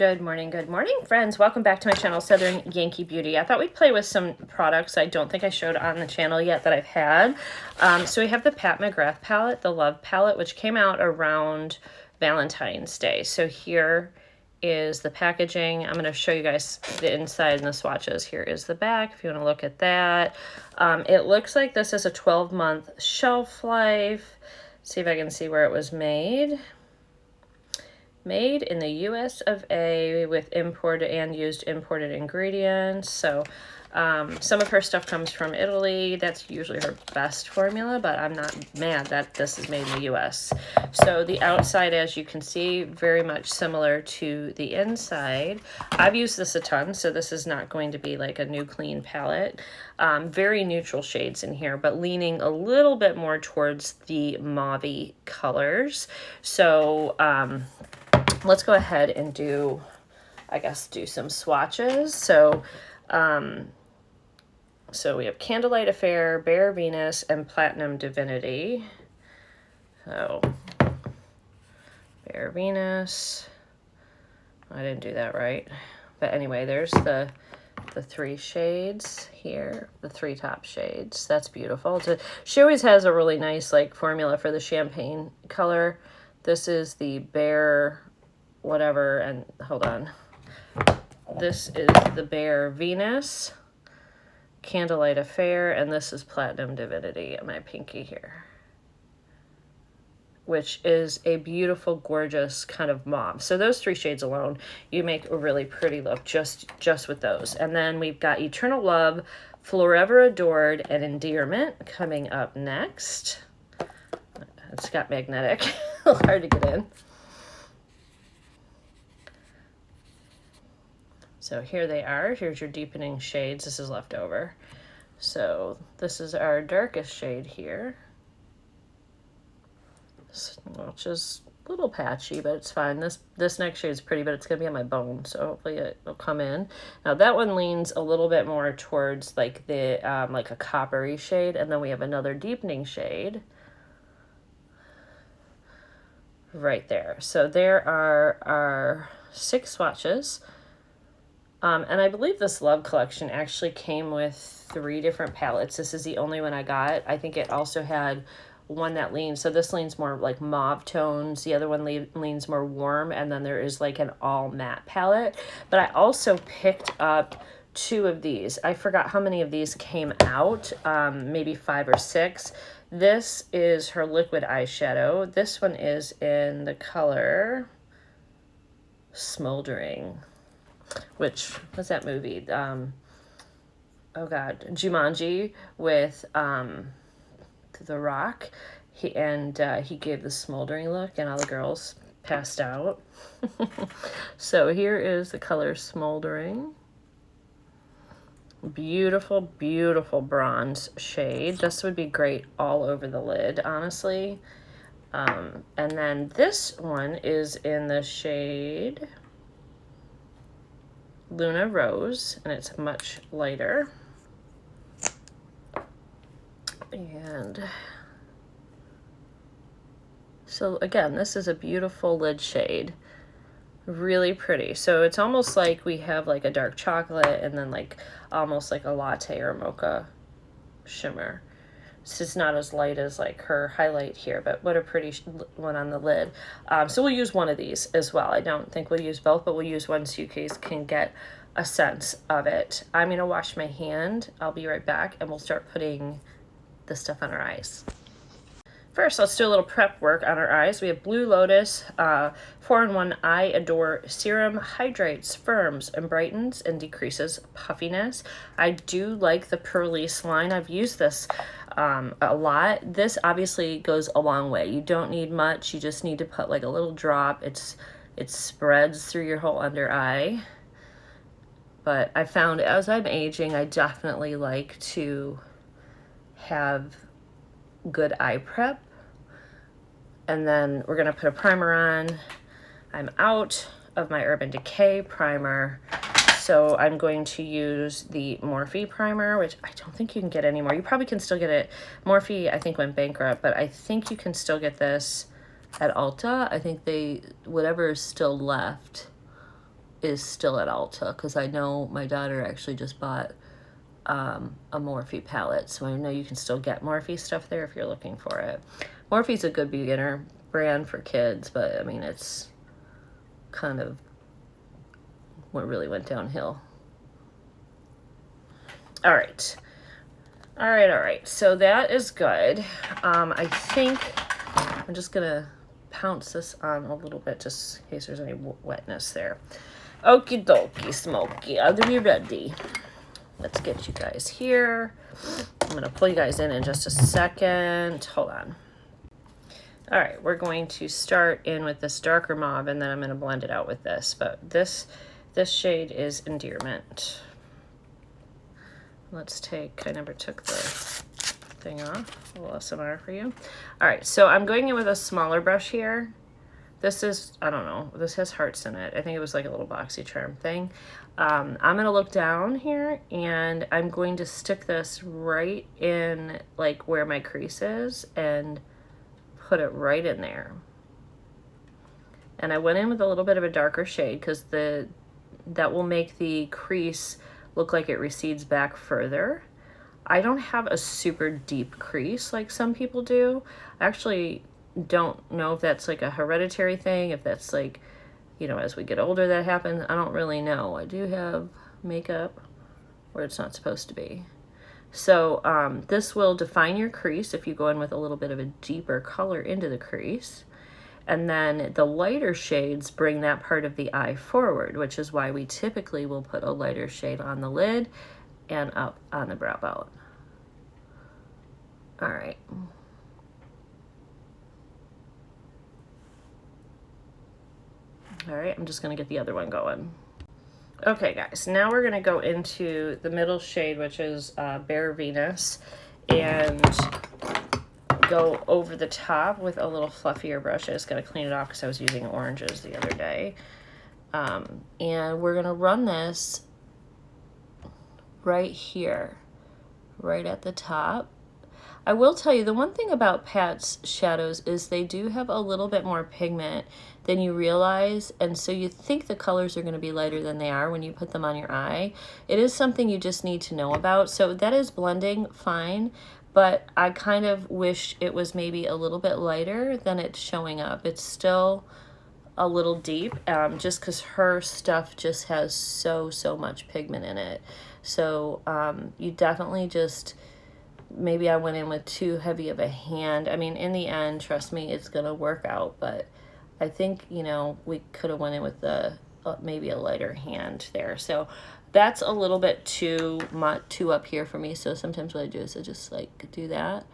Good morning, friends. Welcome back to my channel, Southern Yankee Beauty. I thought we'd play with some products I don't think I showed on the channel yet that I've had. So we have the Pat McGrath palette, the Love palette, which came out around Valentine's Day. So here is the packaging. I'm going to show you guys the inside and the swatches. Here is the back if you want to look at that. It looks like this is a 12-month shelf life. See if I can see where it was made. Made in the US of A with imported and used imported ingredients. So some of her stuff comes from Italy. That's usually her best formula, but I'm not mad that this is made in the US. So the outside, as you can see, very much similar to the inside. I've used this a ton, so this is not going to be like a new clean palette. Very neutral shades in here, but leaning a little bit more towards the mauve colors. So let's go ahead and do some swatches. So we have Candlelight Affair, Bare Venus, and Platinum Divinity. So Bare Venus, I didn't do that right. But anyway, there's the three shades here, the three top shades. That's beautiful. She always has a really nice like formula for the champagne color. This is the Bare whatever, and hold on. This is the Bare Venus, Candlelight Affair, and this is Platinum Divinity in my pinky here, which is a beautiful, gorgeous kind of mauve. So those three shades alone, you make a really pretty look just with those. And then we've got Eternal Love, Forever Adored, and Endearment coming up next. It's got magnetic, a little hard to get in. So here they are. Here's your deepening shades. This is leftover. So this is our darkest shade here, which is a little patchy, but it's fine. This next shade is pretty, but it's going to be on my bone, so hopefully it'll come in. Now that one leans a little bit more towards like the like a coppery shade, and then we have another deepening shade right there. So there are our 6 swatches. And I believe this Love collection actually came with 3 different palettes. This is the only one I got. I think it also had one that leans, so this leans more like mauve tones. The other one leans more warm, and then there is like an all matte palette. But I also picked up 2 of these. I forgot how many of these came out, maybe 5 or 6. This is her liquid eyeshadow. This one is in the color Smoldering. Which was that movie? Oh God, Jumanji with The Rock. He gave the smoldering look, and all the girls passed out. So here is the color Smoldering. Beautiful, beautiful bronze shade. This would be great all over the lid, honestly. And then this one is in the shade Luna Rose, and it's much lighter. And so again, this is a beautiful lid shade, really pretty. So it's almost like we have like a dark chocolate and then like almost like a latte or mocha shimmer. This is not as light as like her highlight here, but what a pretty one on the lid. So we'll use one of these as well. I don't think we'll use both, but we'll use one so you guys can get a sense of it. I'm going to wash my hand. I'll be right back, and we'll start putting the stuff on our eyes. First, let's do a little prep work on our eyes. We have Blue Lotus 4-in-1 Eye Adore Serum. Hydrates, firms, and brightens, and decreases puffiness. I do like the Purlisse line. I've used this a lot. This obviously goes a long way. You don't need much. You just need to put like a little drop. It spreads through your whole under eye. But I found as I'm aging, I definitely like to have good eye prep. And then we're going to put a primer on. I'm out of my Urban Decay primer, so I'm going to use the Morphe primer, which I don't think you can get anymore. You probably can still get it. Morphe, I think, went bankrupt, but I think you can still get this at Ulta. I think whatever is still left is still at Ulta, because I know my daughter actually just bought a Morphe palette, so I know you can still get Morphe stuff there if you're looking for it. Morphe's a good beginner brand for kids, but I mean, it's kind of what really went downhill. All right. All right. So that is good. I think I'm just gonna pounce this on a little bit just in case there's any wetness there. Okie dokie, Smokey. Are you ready? Let's get you guys here. I'm gonna pull you guys in just a second. Hold on. All right, we're going to start in with this darker mauve, and then I'm gonna blend it out with this. But this shade is Endearment. Let's take, I never took the thing off, a little SMR for you. All right, so I'm going in with a smaller brush here. This is, I don't know, this has hearts in it. I think it was like a little Boxycharm thing. I'm gonna look down here, and I'm going to stick this right in like where my crease is and put it right in there. And I went in with a little bit of a darker shade because that will make the crease look like it recedes back further. I don't have a super deep crease like some people do. I actually don't know if that's like a hereditary thing, if that's like, you know, as we get older that happens. I don't really know. I do have makeup where it's not supposed to be. So this will define your crease if you go in with a little bit of a deeper color into the crease. And then the lighter shades bring that part of the eye forward, which is why we typically will put a lighter shade on the lid and up on the brow bone. All right. All right, I'm just gonna get the other one going. Okay, guys, now we're gonna go into the middle shade, which is Bare Venus, and go over the top with a little fluffier brush. I just gotta clean it off because I was using oranges the other day. And we're gonna run this right here, right at the top. I will tell you, the one thing about Pat's shadows is they do have a little bit more pigment than you realize, and so you think the colors are going to be lighter than they are when you put them on your eye. It is something you just need to know about. So that is blending fine, but I kind of wish it was maybe a little bit lighter than it's showing up. It's still a little deep, just because her stuff just has so much pigment in it. So you definitely just, maybe I went in with too heavy of a hand. I mean, in the end, trust me, it's gonna work out, but I think, you know, we could have went in with the maybe a lighter hand there. So that's a little bit too up here for me. So sometimes what I do is I just like do that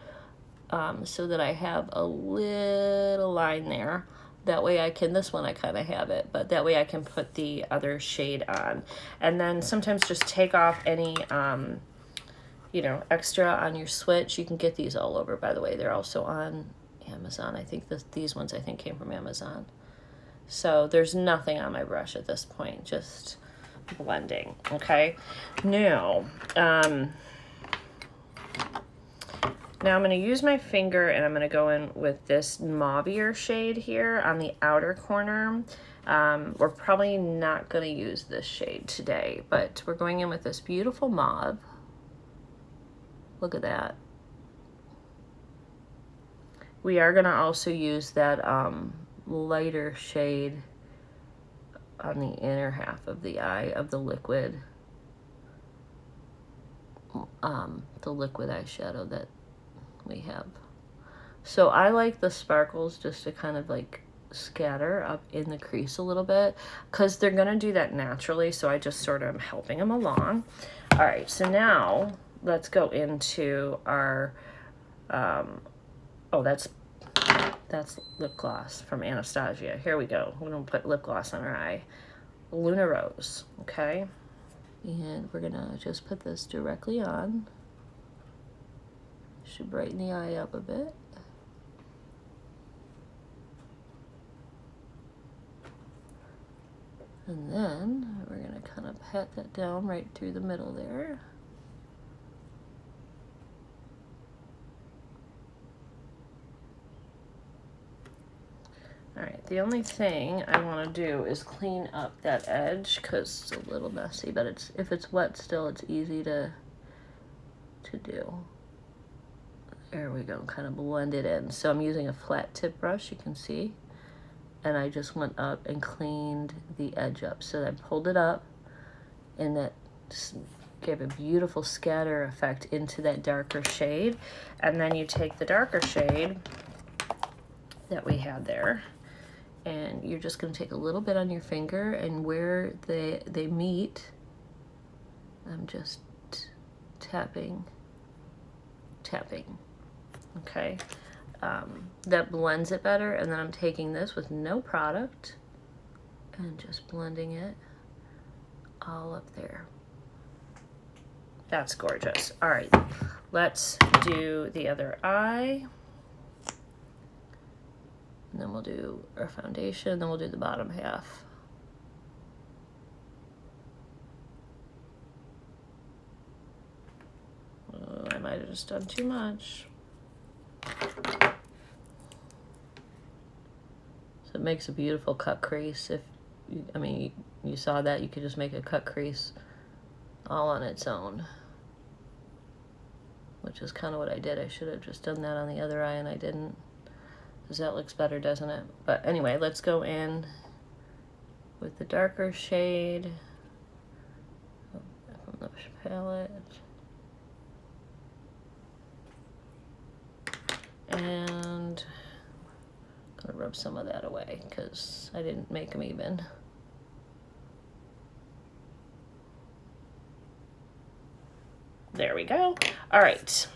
so that I have a little line there. That way I can, this one I kind of have it, but that way I can put the other shade on. And then sometimes just take off any you know, extra on your switch. You can get these all over, by the way. They're also on Amazon. I think these ones I think came from Amazon. So there's nothing on my brush at this point, just blending. Okay. Now I'm going to use my finger, and I'm going to go in with this mauvier shade here on the outer corner. We're probably not going to use this shade today, but we're going in with this beautiful mauve. Look at that. We are going to also use that lighter shade on the inner half of the eye of the liquid eyeshadow that we have. So I like the sparkles just to kind of like scatter up in the crease a little bit, because they're going to do that naturally, so I just sort of am helping them along. All right, so now let's go into our, oh, that's lip gloss from Anastasia. Here we go. We're going to put lip gloss on our eye. Luna Rose, okay? And we're going to just put this directly on. Should brighten the eye up a bit. And then we're going to kind of pat that down right through the middle there. All right, the only thing I want to do is clean up that edge because it's a little messy, but if it's wet still, it's easy to do. There we go, kind of blend it in. So I'm using a flat tip brush, you can see, and I just went up and cleaned the edge up. So I pulled it up, and that just gave a beautiful scatter effect into that darker shade. And then you take the darker shade that we had there, and you're just going to take a little bit on your finger, and where they meet, I'm just tapping, okay? That blends it better. And then I'm taking this with no product and just blending it all up there. That's gorgeous. All right, let's do the other eye. And then we'll do our foundation, then we'll do the bottom half. Oh, I might have just done too much. So it makes a beautiful cut crease. If you, I mean, you saw that, you could just make a cut crease all on its own, which is kind of what I did. I should have just done that on the other eye, and I didn't, because that looks better, doesn't it? But anyway, let's go in with the darker shade from the palette. And I'm gonna rub some of that away because I didn't make them even. There we go. All right.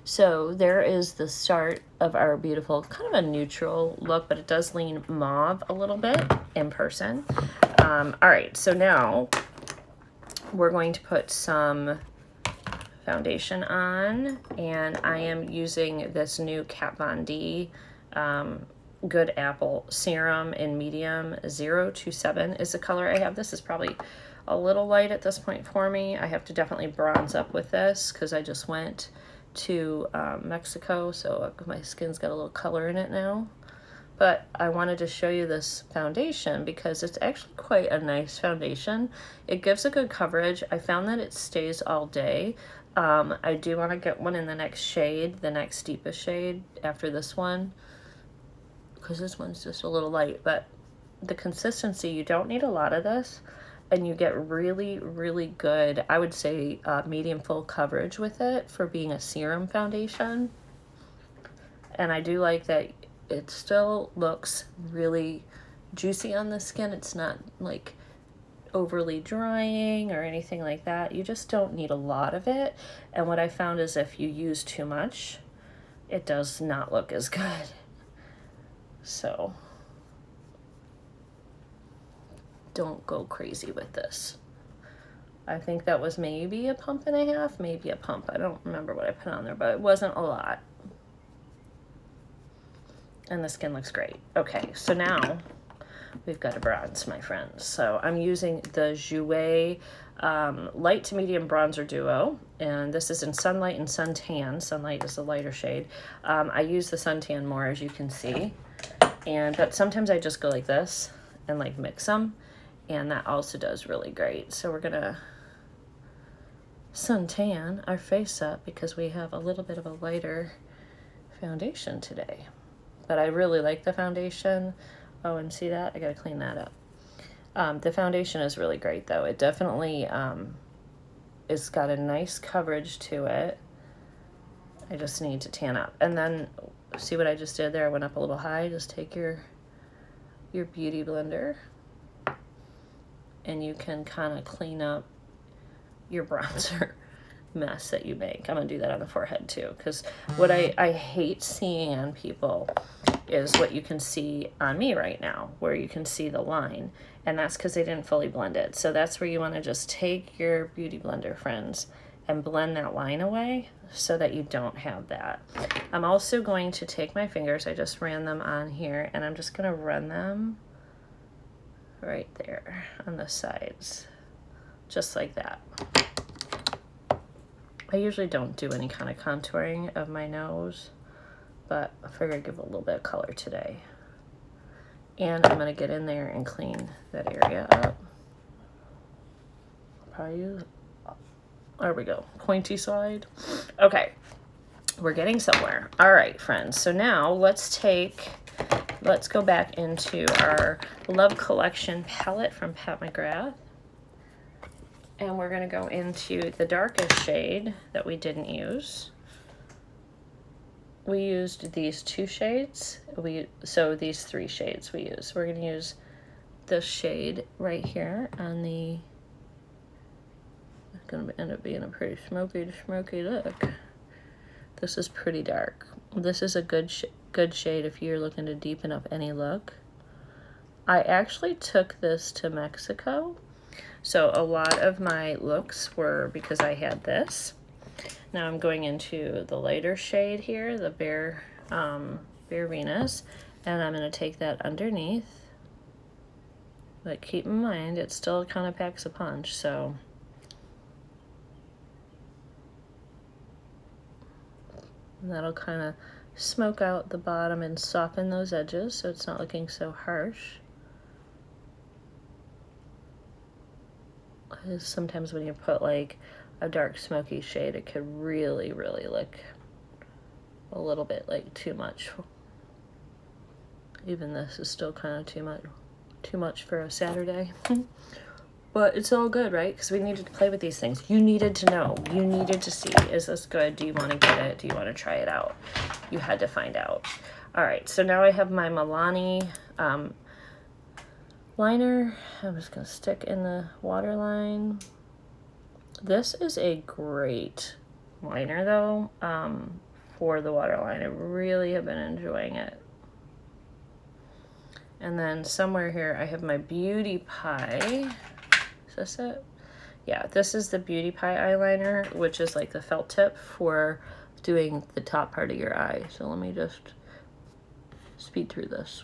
So there is the start of our beautiful, kind of a neutral look, but it does lean mauve a little bit in person. All right, so now we're going to put some foundation on, and I am using this new Kat Von D Good Apple Serum in medium 027 is the color I have. This is probably a little light at this point for me. I have to definitely bronze up with this because I just went to Mexico, so my skin's got a little color in it now. But I wanted to show you this foundation because it's actually quite a nice foundation. It gives a good coverage. I found that it stays all day. I do want to get one in the next shade, the next deepest shade after this one, because this one's just a little light. But the consistency, you don't need a lot of this, and you get really, really good, I would say, medium full coverage with it for being a serum foundation. And I do like that it still looks really juicy on the skin. It's not like overly drying or anything like that. You just don't need a lot of it. And what I found is if you use too much, it does not look as good. So don't go crazy with this. I think that was maybe a pump and a half, maybe a pump. I don't remember what I put on there, but it wasn't a lot. And the skin looks great. Okay, so now we've got a bronze, my friends. So I'm using the Jouer light to medium bronzer duo, and this is in Sunlight and Suntan. Sunlight is a lighter shade. I use the Suntan more, as you can see, but sometimes I just go like this and like mix them, and that also does really great. So we're gonna suntan our face up because we have a little bit of a lighter foundation today. But I really like the foundation. Oh, and see that? I gotta clean that up. The foundation is really great though. It definitely it's got a nice coverage to it. I just need to tan up. And then, see what I just did there? I went up a little high. Just take your beauty blender, and you can kind of clean up your bronzer mess that you make. I'm gonna do that on the forehead too, because what I hate seeing on people is what you can see on me right now, where you can see the line, and that's because they didn't fully blend it. So that's where you want to just take your beauty blender, friends, and blend that line away so that you don't have that. I'm also going to take my fingers, I just ran them on here, and I'm just gonna run them right there on the sides, just like that. I usually don't do any kind of contouring of my nose, but I figured I'd give a little bit of color today. And I'm going to get in there and clean that area up. Probably use, there we go, pointy side. Okay, we're getting somewhere. All right, friends. So now let's go back into our Love Collection palette from Pat McGrath. And we're going to go into the darkest shade that we didn't use. We used these 2 shades. So these 3 shades we used. We're going to use this shade right here on the, it's going to end up being a pretty smoky look. This is pretty dark. This is a good shade if you're looking to deepen up any look. I actually took this to Mexico. So a lot of my looks were because I had this. Now I'm going into the lighter shade here, the Bare Venus, and I'm going to take that underneath. But keep in mind, it still kind of packs a punch, so. And that'll kind of smoke out the bottom and soften those edges so it's not looking so harsh. Sometimes when you put like a dark smoky shade, it could really look a little bit like too much. Even this is still kind of too much for a Saturday. But it's all good, right? Because we needed to play with these things. You needed to know. You needed to see, is this good? Do you want to get it? Do you want to try it out? You had to find out. All right, so now I have my Milani liner. I'm just going to stick in the waterline. This is a great liner, though, for the waterline. I really have been enjoying it. And then somewhere here, I have my Beautypie. Is this it? Yeah, this is the Beautypie eyeliner, which is like the felt tip for doing the top part of your eye. So let me just speed through this.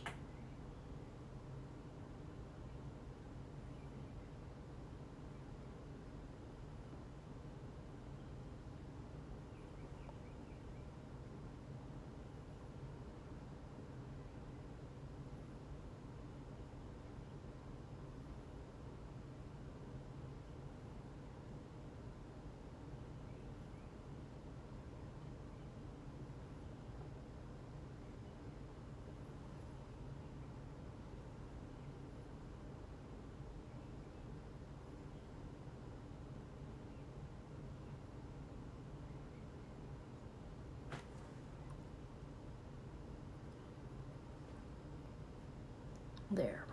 There.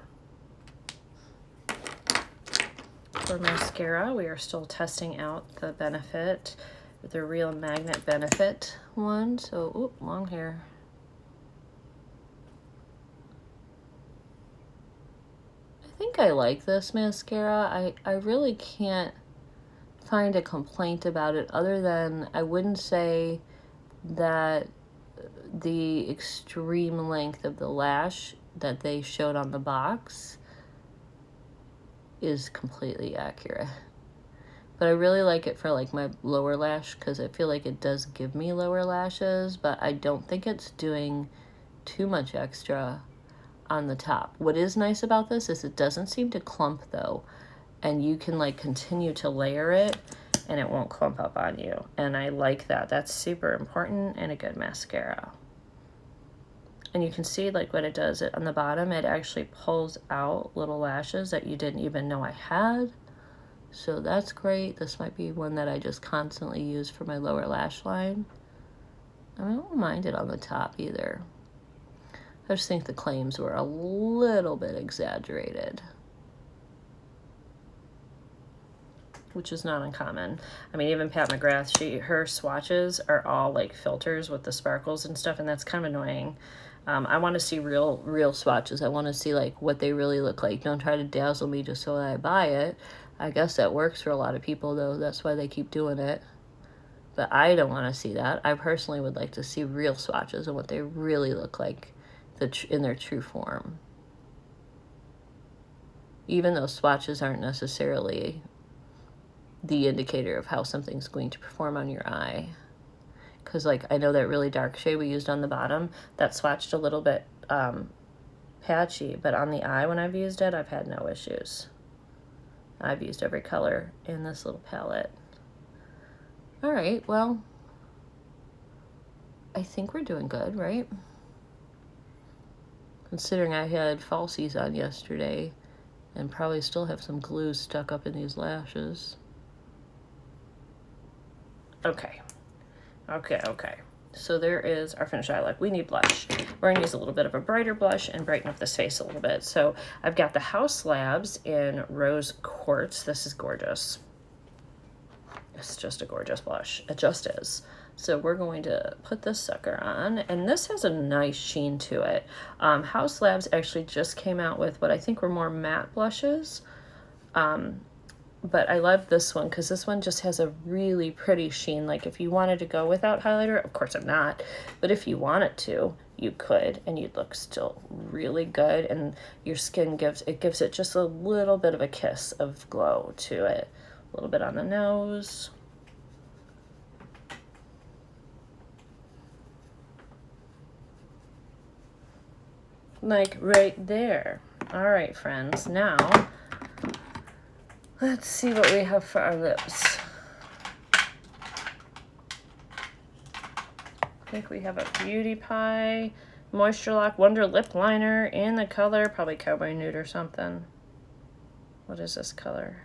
For mascara, we are still testing out the Benefit, the Real Magnet Benefit one. So, oop, long hair. I think I like this mascara. I really can't find a complaint about it other than I wouldn't say that the extreme length of the lash that they showed on the box is completely accurate. But I really like it for like my lower lash because I feel like it does give me lower lashes, but I don't think it's doing too much extra on the top. What is nice about this is it doesn't seem to clump though, and you can like continue to layer it and it won't clump up on you. And I like that. That's super important in a good mascara. And you can see like what it does on the bottom, it actually pulls out little lashes that you didn't even know I had. So that's great. This might be one that I just constantly use for my lower lash line. I don't mind it on the top either. I just think the claims were a little bit exaggerated, which is not uncommon. I mean, even Pat McGrath, her swatches are all like filters with the sparkles and stuff, and that's kind of annoying. I want to see real swatches. I want to see like what they really look like. Don't try to dazzle me just so that I buy it. I guess that works for a lot of people though. That's why they keep doing it. But I don't want to see that. I personally would like to see real swatches and what they really look like in their true form. Even though swatches aren't necessarily the indicator of how something's going to perform on your eye. Because like I know that really dark shade we used on the bottom, that swatched a little bit patchy, but on the eye when I've used it, I've had no issues. I've used every color in this little palette. All right, well, I think we're doing good, right? Considering I had falsies on yesterday and probably still have some glue stuck up in these lashes. Okay. So there is our finished eye look. We need blush. We're gonna use a little bit of a brighter blush and brighten up this face a little bit. So I've got the Haus Labs in Rose Quartz. This is gorgeous. It's just a gorgeous blush. It just is. So we're going to put this sucker on, and this has a nice sheen to it. Haus Labs actually just came out with what I think were more matte blushes. But I love this one because this one just has a really pretty sheen. Like if you wanted to go without highlighter, of course I'm not, but if you wanted to, you could, and you'd look still really good, and your skin gives it just a little bit of a kiss of glow to it. A little bit on the nose. Like right there. All right, friends, now let's see what we have for our lips. I think we have a Beautypie Moisture Lock Wonder Lip Liner in the color, probably Cowboy Nude or something. What is this color?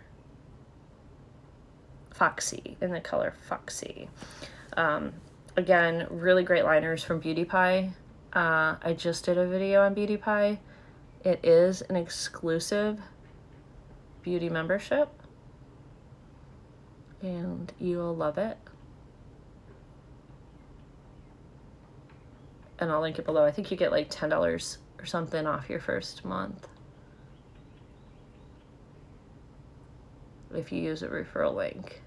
Foxy, in the color Foxy. Again, really great liners from Beautypie. I just did a video on Beautypie. It is an exclusive beauty membership, and you'll love it. And I'll link it below. I think you get like $10 or something off your first month if you use a referral link.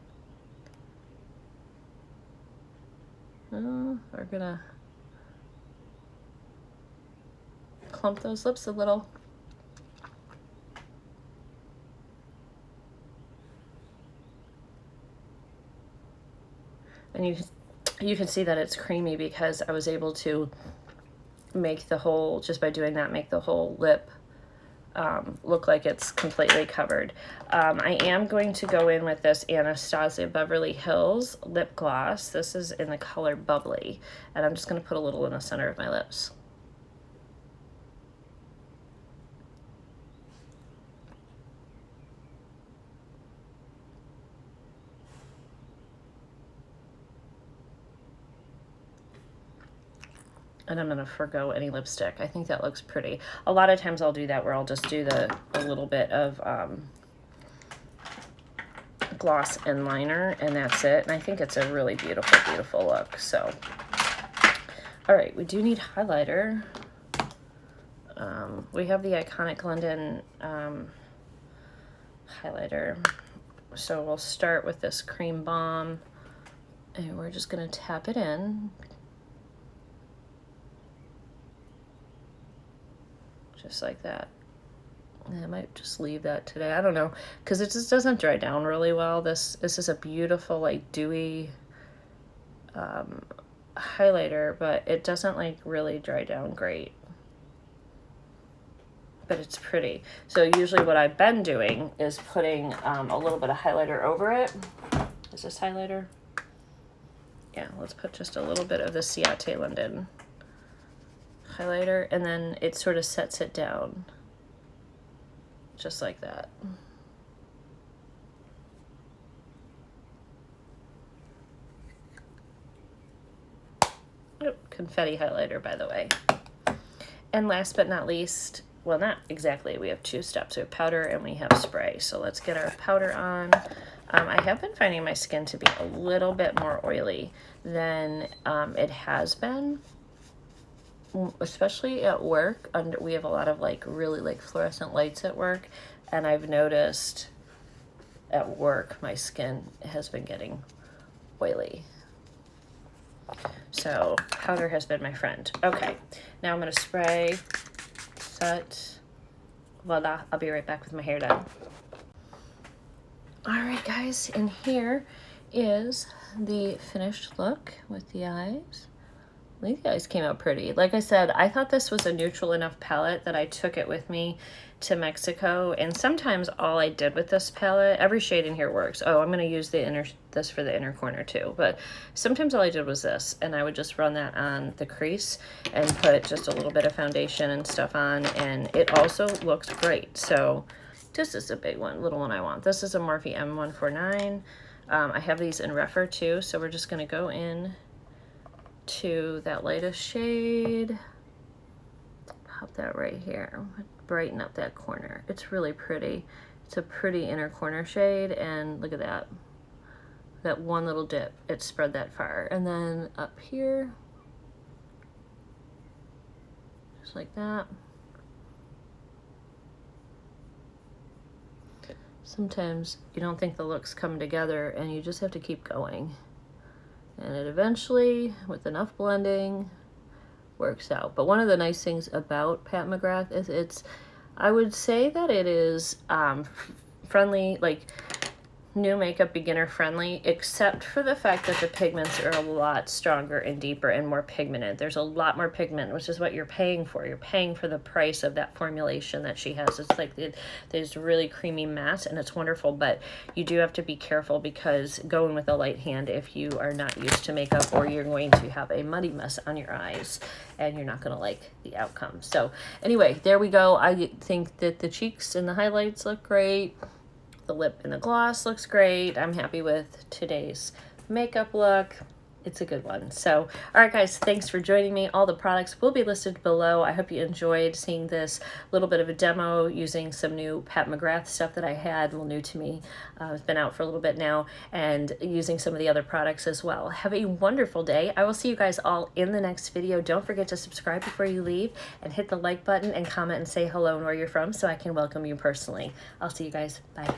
We're gonna plump those lips a little. And you can see that it's creamy because I was able to make the whole, just by doing that, make the whole lip look like it's completely covered. I am going to go in with this Anastasia Beverly Hills lip gloss. This is in the color Bubbly, and I'm just going to put a little in the center of my lips. And I'm going to forgo any lipstick. I think that looks pretty. A lot of times I'll do that where I'll just do a little bit of gloss and liner, and that's it. And I think it's a really beautiful, beautiful look. So, all right, we do need highlighter. We have the Iconic London highlighter. So we'll start with this Cream Bomb, and we're just going to tap it in. Just like that. I might just leave that today. I don't know, because it just doesn't dry down really well. This is a beautiful, like, dewy highlighter, but it doesn't, like, really dry down great. But it's pretty. So usually what I've been doing is putting a little bit of highlighter over it. Is this highlighter? Yeah, let's put just a little bit of the Ciate London highlighter, and then it sort of sets it down just like that. Oh, confetti highlighter, by the way. And last but not least, well, not exactly, we have two steps. We have powder and we have spray. So let's get our powder on. I have been finding my skin to be a little bit more oily than it has been, especially at work. We have a lot of like really like fluorescent lights at work, and I've noticed at work my skin has been getting oily. So powder has been my friend. Okay, now I'm gonna spray, set, voila, I'll be right back with my hair done. All right, guys, and here is the finished look with the eyes. These guys came out pretty. Like I said, I thought this was a neutral enough palette that I took it with me to Mexico, and sometimes all I did with this palette, every shade in here works. Oh, I'm going to use this for the inner corner too, but sometimes all I did was this, and I would just run that on the crease and put just a little bit of foundation and stuff on, and it also looks great. So this is a big one, little one I want. This is a Morphe M149. I have these in Refer too, so we're just going to go in to that lightest shade, pop that right here, brighten up that corner. It's really pretty. It's a pretty inner corner shade, and look at that. That one little dip, it spread that far. And then up here, just like that. Sometimes you don't think the looks come together, and you just have to keep going. And it eventually, with enough blending, works out. But one of the nice things about Pat McGrath is I would say that it is friendly, like new makeup beginner friendly, except for the fact that the pigments are a lot stronger and deeper and more pigmented. There's a lot more pigment, which is what you're paying for. You're paying for the price of that formulation that she has. It's like there's really creamy matte, and it's wonderful, but you do have to be careful because going with a light hand, if you are not used to makeup, or you're going to have a muddy mess on your eyes and you're not going to like the outcome. So anyway, there we go. I think that the cheeks and the highlights look great. The lip and the gloss looks great. I'm happy with today's makeup look. It's a good one. So, all right, guys, thanks for joining me. All the products will be listed below. I hope you enjoyed seeing this little bit of a demo using some new Pat McGrath stuff that I had, well, new to me. It's been out for a little bit now, and using some of the other products as well. Have a wonderful day. I will see you guys all in the next video. Don't forget to subscribe before you leave, and hit the like button and comment and say hello and where you're from so I can welcome you personally. I'll see you guys. Bye.